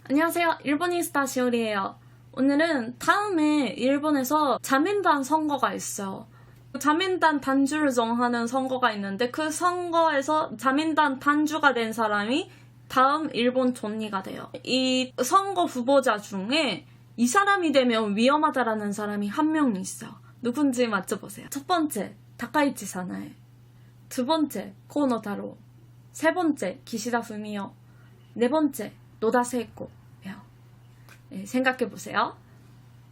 안녕하세요. 일본인스타 시오리예요. 오늘은 다음에 일본에서 자민단 선거가 있어요. 자민단 단주를 정하는 선거가 있는데 그 선거에서 자민단 단주가 된 사람이 다음 일본 총리가 돼요. 이 선거 후보자 중에 이 사람이 되면 위험하다라는 사람이 한 명 있어요. 누군지 맞춰보세요. 첫 번째, 다카이치 사나에. 두 번째, 코노 타로. 세 번째, 기시다 후미오. 네 번째, 노다 세이코예요. 네, 생각해보세요.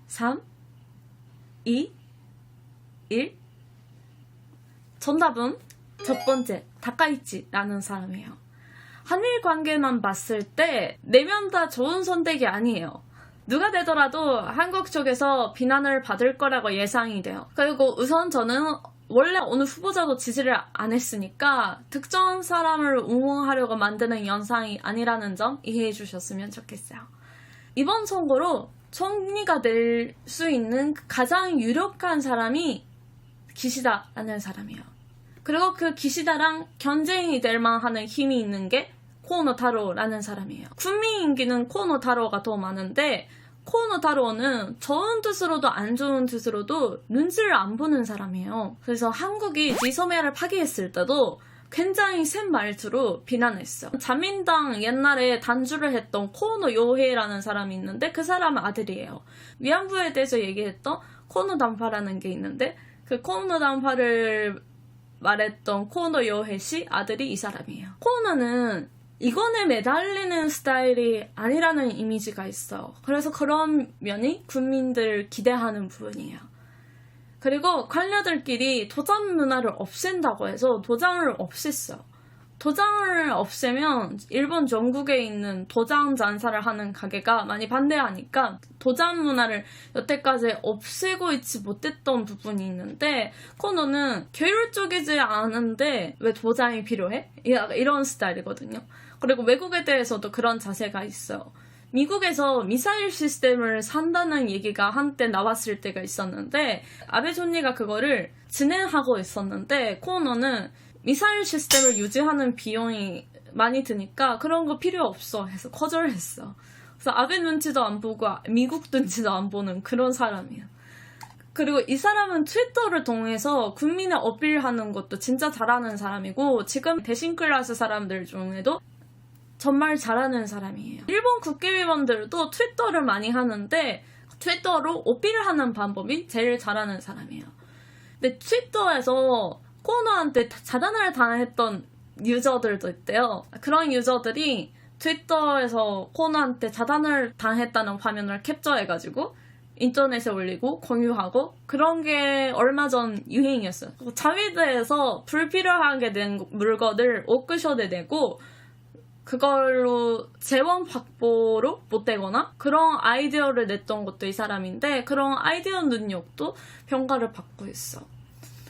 3, 2, 1. 정답은 첫 번째, 다카이치라는 사람이에요. 한일 관계만 봤을 때 네 명 다 좋은 선택이 아니에요. 누가 되더라도 한국 쪽에서 비난을 받을 거라고 예상이 돼요. 그리고 우선 저는 원래 어느 후보자도 지지를 안 했으니까 특정 사람을 옹호하려고 만드는 영상이 아니라는 점 이해해 주셨으면 좋겠어요. 이번 선거로 총리가 될 수 있는 가장 유력한 사람이 기시다라는 사람이에요. 그리고 그 기시다랑 경쟁이 될 만한 힘이 있는 게 코노 타로라는 사람이에요. 국민 인기는 코노 타로가 더 많은데 코노 타로는 좋은 뜻으로도 안 좋은 뜻으로도 눈치를 안 보는 사람이에요. 그래서 한국이 지소미아를 파기했을 때도 굉장히 센 말투로 비난했어. 자민당 옛날에 단주를 했던 코노 요헤라는 사람이 있는데 그 사람은 아들이에요. 위안부에 대해서 얘기했던 코노 단파라는 게 있는데 그 코노 단파를 말했던 코노 요헤 씨 아들이 이 사람이에요. 코노는 이건에 매달리는 스타일이 아니라는 이미지가 있어. 그래서 그런 면이 국민들 기대하는 부분이에요. 그리고 관료들끼리 도장 문화를 없앤다고 해서 도장을 없앴어. 도장을 없애면 일본 전국에 있는 도장 장사를 하는 가게가 많이 반대하니까 도장 문화를 여태까지 없애고 있지 못했던 부분이 있는데 코노는 계율적이지 않은데 왜 도장이 필요해? 이런 스타일이거든요. 그리고 외국에 대해서도 그런 자세가 있어요. 미국에서 미사일 시스템을 산다는 얘기가 한때 나왔을 때가 있었는데 아베 총리가 그거를 진행하고 있었는데 코노는 미사일 시스템을 유지하는 비용이 많이 드니까 그런 거 필요 없어 해서 거절했어. 그래서 아베 눈치도 안 보고 미국 눈치도 안 보는 그런 사람이에요. 그리고 이 사람은 트위터를 통해서 국민을 어필하는 것도 진짜 잘하는 사람이고 지금 대신 클래스 사람들 중에도 정말 잘하는 사람이에요. 일본 국회의원들도 트위터를 많이 하는데 트위터로 어필하는 방법이 제일 잘하는 사람이에요. 근데 트위터에서 코노한테 자단을 당했던 유저들도 있대요. 그런 유저들이 트위터에서 코노한테 자단을 당했다는 화면을 캡처해가지고 인터넷에 올리고 공유하고 그런 게 얼마 전 유행이었어요. 자위대에서 불필요하게 된 물건을 오크션에 내고 그걸로 재원 확보로 못 되거나 그런 아이디어를 냈던 것도 이 사람인데 그런 아이디어 능력도 평가를 받고 있어.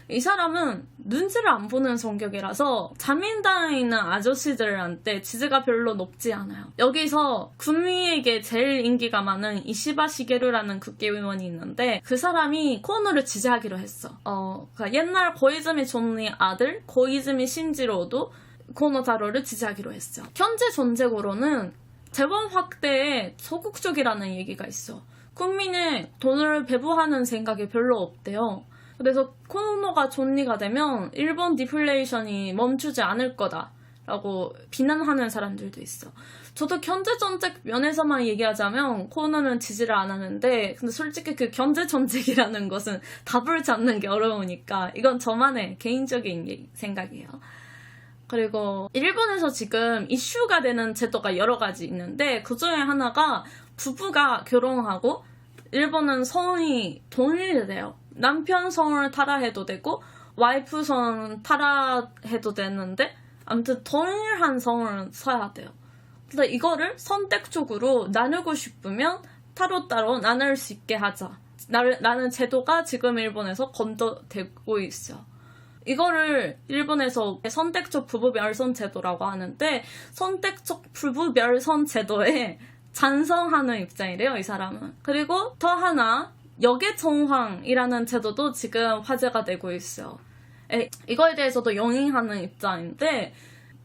이 사람은 눈치를 안 보는 성격이라서 자민당에 있는 아저씨들한테 지지가 별로 높지 않아요. 여기서 국민에게 제일 인기가 많은 이시바 시게루라는 국회의원이 있는데 그 사람이 코노를 지지하기로 했어. 그러니까 옛날 고이즈미 총리 아들 고이즈미 신지로도 코노 타로를 지지하기로 했어. 현재 정책으로는 재원 확대에 소극적이라는 얘기가 있어. 국민의 돈을 배부하는 생각이 별로 없대요. 그래서 코노가 총리가 되면 일본 디플레이션이 멈추지 않을 거다라고 비난하는 사람들도 있어. 저도 경제 정책 면에서만 얘기하자면 코노는 지지를 안 하는데 근데 솔직히 그 경제 정책이라는 것은 답을 잡는 게 어려우니까 이건 저만의 개인적인 생각이에요. 그리고 일본에서 지금 이슈가 되는 제도가 여러 가지 있는데 그 중에 하나가 부부가 결혼하고 일본은 성이 동일해요. 남편 성을 따라 해도 되고 와이프 성 따라 해도 되는데 아무튼 동일한 성을 써야 돼요. 그래서 이거를 선택적으로 나누고 싶으면 따로따로 나눌 수 있게 하자. 라는 제도가 지금 일본에서 검토되고 있어요. 이거를 일본에서 선택적 부부 멸선 제도라고 하는데 선택적 부부 멸선 제도에 찬성하는 입장이래요, 이 사람은. 그리고 더 하나 역외정황이라는 제도도 지금 화제가 되고 있어요. 이거에 대해서도 영위하는 입장인데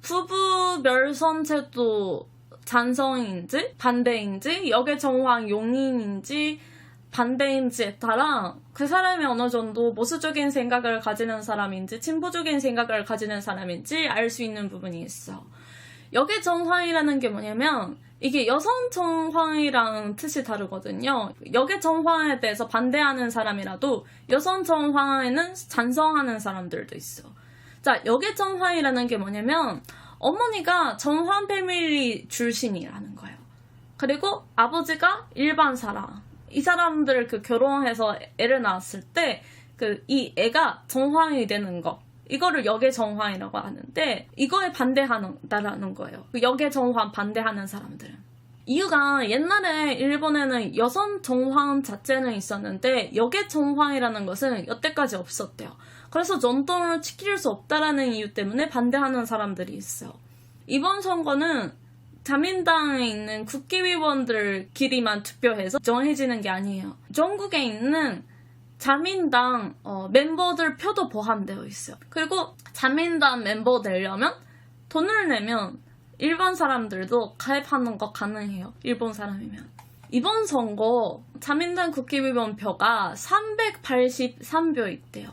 부부 멸선 제도 찬성인지 반대인지 역의 정황 용인인지 반대인지에 따라 그 사람이 어느 정도 보수적인 생각을 가지는 사람인지 진보적인 생각을 가지는 사람인지 알 수 있는 부분이 있어. 역의 정황이라는 게 뭐냐면 이게 여성 정황이랑 뜻이 다르거든요. 역의 정황에 대해서 반대하는 사람이라도 여성 정황에는 찬성하는 사람들도 있어. 자, 역의 정황이라는 게 뭐냐면 어머니가 정황 패밀리 출신이라는 거예요. 그리고 아버지가 일반 사람. 이 사람들 결혼해서 애를 낳았을 때 이 애가 정황이 되는 거. 이거를 역의 정황이라고 하는데 이거에 반대한다라는 거예요. 역의 정황 반대하는 사람들은. 이유가 옛날에 일본에는 여성 정황 자체는 있었는데 역의 정황이라는 것은 여태까지 없었대요. 그래서 전통을 지킬 수 없다라는 이유 때문에 반대하는 사람들이 있어요. 이번 선거는 자민당에 있는 국회의원들끼리만 투표해서 정해지는 게 아니에요. 전국에 있는 자민당 멤버들 표도 포함되어 있어요. 그리고 자민당 멤버 되려면 돈을 내면 일반 사람들도 가입하는 거 가능해요. 일본 사람이면. 이번 선거 자민당 국회의원 표가 383표 있대요.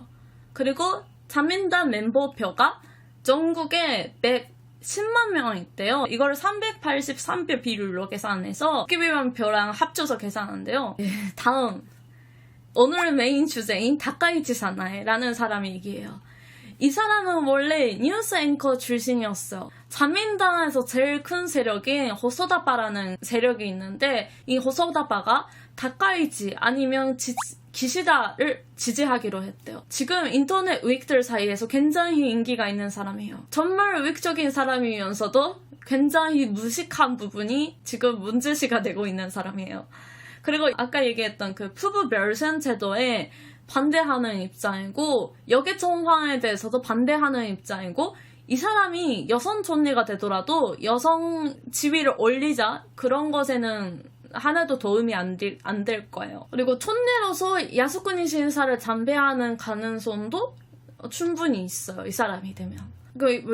그리고 자민당 멤버 표가 전국에 110만 명 있대요. 이걸 383표 비율로 계산해서 국회의원 표랑 합쳐서 계산하는데요. 다음. 오늘 메인 주제인 다카이치 사나에라는 사람이 얘기해요. 이 사람은 원래 뉴스 앵커 출신이었어요. 자민당에서 제일 큰 세력인 호소다바라는 세력이 있는데 이 호소다바가 다카이치 아니면 기시다를 지지하기로 했대요. 지금 인터넷 우익들 사이에서 굉장히 인기가 있는 사람이에요. 정말 우익적인 사람이면서도 굉장히 무식한 부분이 지금 문제시가 되고 있는 사람이에요. 그리고 아까 얘기했던 푸부 멸선 제도에 반대하는 입장이고 역의 정황에 대해서도 반대하는 입장이고 이 사람이 여성 총리가 되더라도 여성 지위를 올리자 그런 것에는 하나도 도움이 안 될 거예요. 그리고 총리로서 야스쿠니 신사를 잠재하는 가능성도 충분히 있어요. 이 사람이 되면.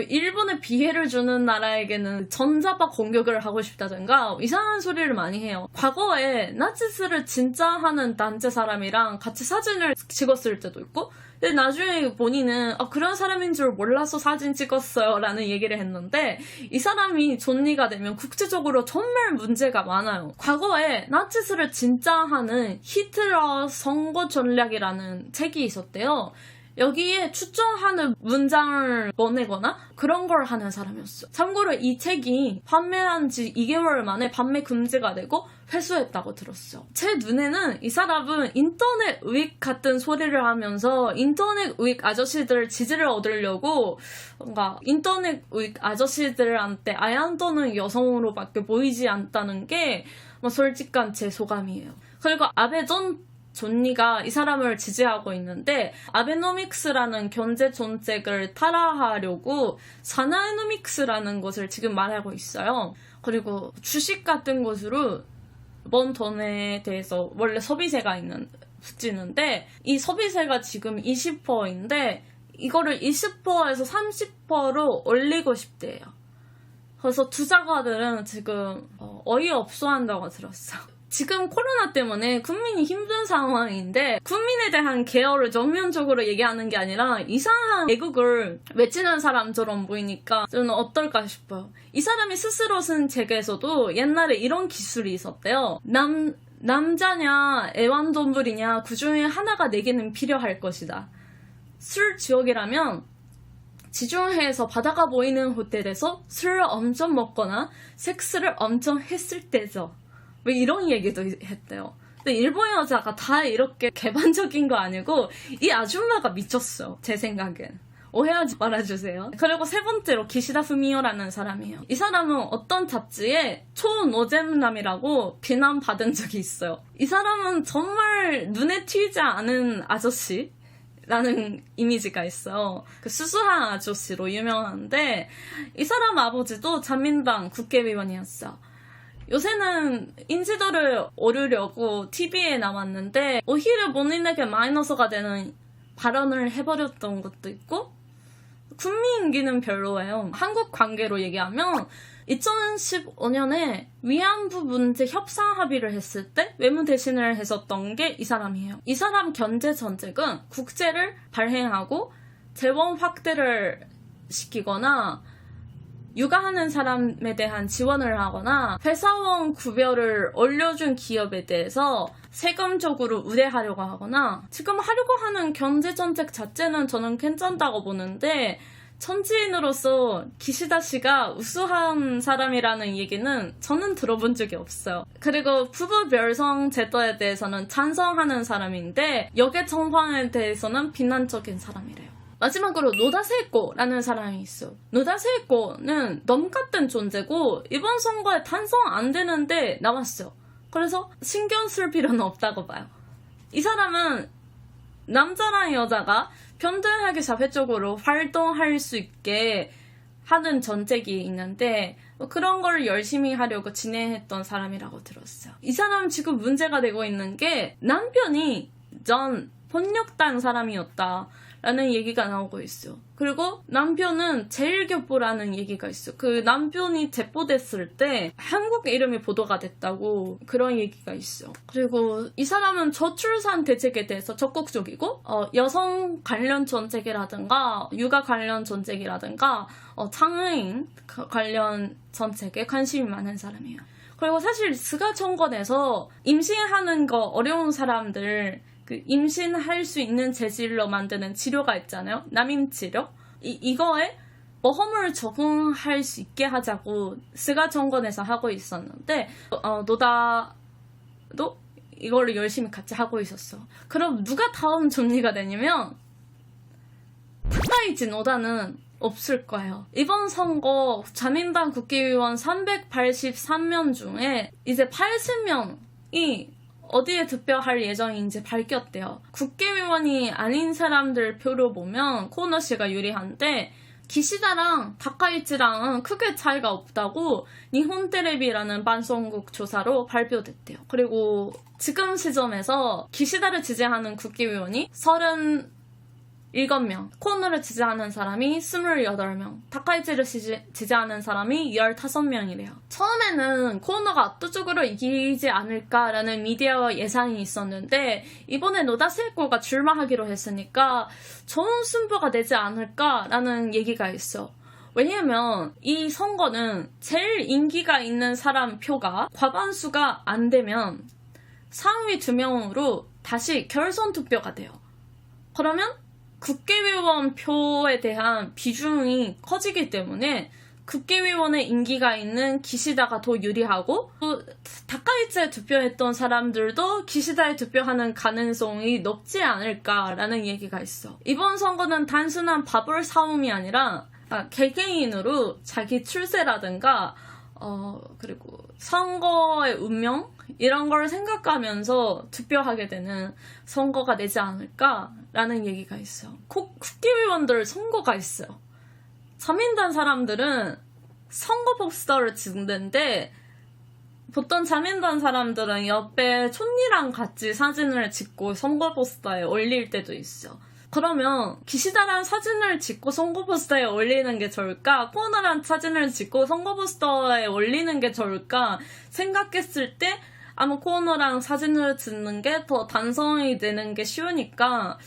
일본에 피해를 주는 나라에게는 전자파 공격을 하고 싶다든가 이상한 소리를 많이 해요. 과거에 나치스를 진짜 하는 단체 사람이랑 같이 사진을 찍었을 때도 있고 근데 나중에 본인은 그런 사람인 줄 몰라서 사진 찍었어요 라는 얘기를 했는데 이 사람이 총리가 되면 국제적으로 정말 문제가 많아요. 과거에 나치스를 진짜 하는 히틀러 선거 전략이라는 책이 있었대요. 여기에 추정하는 문장을 보내거나 그런 걸 하는 사람이었어요. 참고로 이 책이 판매한 지 2개월 만에 판매 금지가 되고 회수했다고 들었어요. 제 눈에는 이 사람은 인터넷 우익 같은 소리를 하면서 인터넷 우익 아저씨들 지지를 얻으려고 뭔가 인터넷 우익 아저씨들한테 아양 또는 여성으로밖에 보이지 않다는 게 솔직한 제 소감이에요. 그리고 아베 전 존니가 이 사람을 지지하고 있는데 아베노믹스라는 경제 정책을 타락하려고 사나이노믹스라는 것을 지금 말하고 있어요. 그리고 주식 같은 것으로 번 돈에 대해서 원래 소비세가 붙이는데 이 소비세가 지금 20%인데 이거를 20%에서 30%로 올리고 싶대요. 그래서 투자가들은 지금 어이없어 한다고 들었어요. 지금 코로나 때문에 국민이 힘든 상황인데 국민에 대한 계열을 전면적으로 얘기하는 게 아니라 이상한 애국을 외치는 사람처럼 보이니까 저는 어떨까 싶어요. 이 사람이 스스로 쓴 책에서도 옛날에 이런 기술이 있었대요. 남자냐 애완동물이냐 그중에 하나가 내게는 필요할 것이다. 술 지옥이라면 지중해에서 바다가 보이는 호텔에서 술을 엄청 먹거나 섹스를 엄청 했을 때죠. 왜 이런 얘기도 했대요. 근데 일본 여자가 다 이렇게 개방적인 거 아니고 이 아줌마가 미쳤어. 제 생각엔. 오해하지 말아주세요. 그리고 세 번째로 기시다 후미오라는 사람이에요. 이 사람은 어떤 잡지에 초노잼남이라고 비난받은 적이 있어요. 이 사람은 정말 눈에 튀지 않은 아저씨 라는 이미지가 있어요. 수수한 아저씨로 유명한데 이 사람 아버지도 자민당 국회의원이었어요. 요새는 인지도를 오르려고 TV에 나왔는데 오히려 본인에게 마이너스가 되는 발언을 해버렸던 것도 있고 국민 인기는 별로예요. 한국 관계로 얘기하면 2015년에 위안부 문제 협상 합의를 했을 때 외무 대신을 했었던 게 이 사람이에요. 이 사람 견제 정책은 국제를 발행하고 재원 확대를 시키거나 육아하는 사람에 대한 지원을 하거나 회사원 구별을 올려준 기업에 대해서 세금적으로 우대하려고 하거나 지금 하려고 하는 경제 정책 자체는 저는 괜찮다고 보는데 천지인으로서 기시다 씨가 우수한 사람이라는 얘기는 저는 들어본 적이 없어요. 그리고 부부 별성 제도에 대해서는 찬성하는 사람인데 역의 정황에 대해서는 비난적인 사람이래요. 마지막으로 노다 세이코라는 사람이 있어. 노다 세이코는 넘 같은 존재고 이번 선거에 탄성 안 되는데 나왔어요. 그래서 신경 쓸 필요는 없다고 봐요. 이 사람은 남자랑 여자가 평등하게 사회적으로 활동할 수 있게 하는 정책이 있는데 그런 걸 열심히 하려고 진행했던 사람이라고 들었어요. 이 사람 지금 문제가 되고 있는 게 남편이 전 폭력당 사람이었다 라는 얘기가 나오고 있어. 그리고 남편은 제일교포라는 얘기가 있어. 그 남편이 체포됐을 때 한국 이름이 보도가 됐다고 그런 얘기가 있어. 그리고 이 사람은 저출산 대책에 대해서 적극적이고 여성 관련 정책이라든가 육아 관련 정책이라든가 장애인 관련 정책에 관심이 많은 사람이에요. 그리고 사실 스가 정권에서 임신하는 거 어려운 사람들 임신할 수 있는 재질로 만드는 치료가 있잖아요. 남임치료. 이거에 보험을 적용할 수 있게 하자고 스가 정권에서 하고 있었는데 노다도 이걸로 열심히 같이 하고 있었어. 그럼 누가 다음 총리가 되냐면 타카이치 노다는 없을 거예요. 이번 선거 자민당 국회의원 383명 중에 이제 80명이 어디에 투표할 예정인지 밝혔대요. 국회의원이 아닌 사람들 표로 보면 코너 씨가 유리한데 기시다랑 다카이치랑은 크게 차이가 없다고 니혼테레비라는 방송국 조사로 발표됐대요. 그리고 지금 시점에서 기시다를 지지하는 국회의원이 37명, 코너를 지지하는 사람이 28명, 다카이치를 지지하는 사람이 15명이래요. 처음에는 코너가 압도적으로 이기지 않을까라는 미디어 예상이 있었는데 이번에 노다 세이코가 출마하기로 했으니까 좋은 승부가 되지 않을까라는 얘기가 있어. 왜냐면 이 선거는 제일 인기가 있는 사람 표가 과반수가 안 되면 상위 2명으로 다시 결선 투표가 돼요. 그러면 국회의원 표에 대한 비중이 커지기 때문에 국회의원의 인기가 있는 기시다가 더 유리하고 또 다카이치에 투표했던 사람들도 기시다에 투표하는 가능성이 높지 않을까라는 얘기가 있어. 이번 선거는 단순한 바벌 싸움이 아니라 개개인으로 자기 출세라든가 그리고 선거의 운명 이런 걸 생각하면서 투표하게 되는 선거가 되지 않을까라는 얘기가 있어요. 국회의원들 선거가 있어요. 자민당 사람들은 선거 포스터를 찍는데 보통 자민당 사람들은 옆에 촌이랑 같이 사진을 찍고 선거 포스터에 올릴 때도 있어. 그러면 기시다랑 사진을 찍고 선거 포스터에 올리는 게 좋을까? 코너랑 사진을 찍고 선거 포스터에 올리는 게 좋을까? 생각했을 때 아마 코너랑 사진을 찍는 게 더 단성이 되는 게 쉬우니까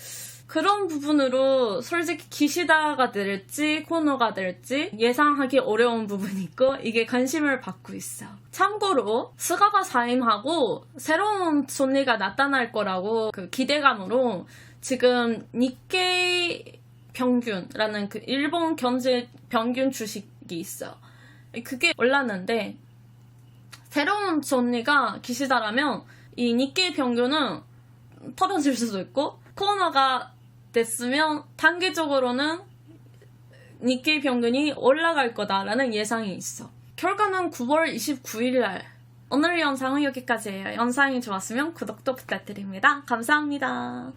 그런 부분으로 솔직히 기시다가 될지 코너가 될지 예상하기 어려운 부분이 있고 이게 관심을 받고 있어. 참고로 스가가 사임하고 새로운 총리가 나타날 거라고 그 기대감으로 지금 니케이 평균이라는 그 일본 경제 평균 주식이 있어. 그게 올랐는데 새로운 총리가 기시다라면 이 니케이 평균은 떨어질 수도 있고 코너가 됐으면 단기적으로는 니케이 평균이 올라갈 거다라는 예상이 있어. 결과는 9월 29일 날. 오늘 영상은 여기까지예요. 영상이 좋았으면 구독도 부탁드립니다. 감사합니다.